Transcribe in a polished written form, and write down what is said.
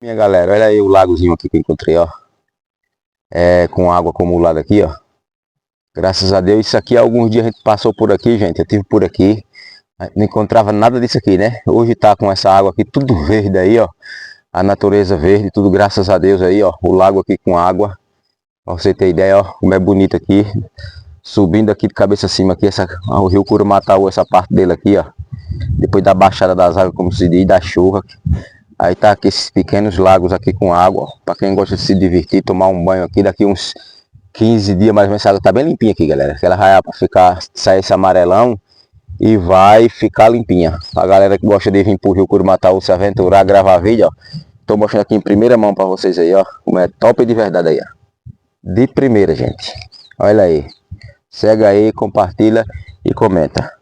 Minha galera, olha aí o lagozinho aqui que eu encontrei, ó. Com água acumulada aqui, ó. Graças a Deus, isso aqui alguns dias a gente passou por aqui, gente. Eu tive por aqui. Não encontrava nada disso aqui, né? Hoje tá com essa água aqui, tudo verde aí, ó. A natureza verde, tudo graças a Deus aí, ó. O lago aqui com água. Pra você ter ideia, ó, como é bonito aqui. Subindo aqui de cabeça acima aqui, o rio Curumataú, essa parte dele aqui, ó. Depois da baixada das águas, como se diz, da chuva. Aí tá aqui esses pequenos lagos aqui com água, para quem gosta de se divertir, tomar um banho aqui, daqui uns 15 dias mais ou menos, essa água tá bem limpinha aqui, galera. Que ela vai para ficar, sair esse amarelão e vai ficar limpinha. A galera que gosta de vir pro Rio Curumataú se aventurar, gravar vídeo, ó. Tô mostrando aqui em primeira mão para vocês aí, ó, como é top de verdade aí, ó. De primeira, gente. Olha aí. Segue aí, compartilha e comenta.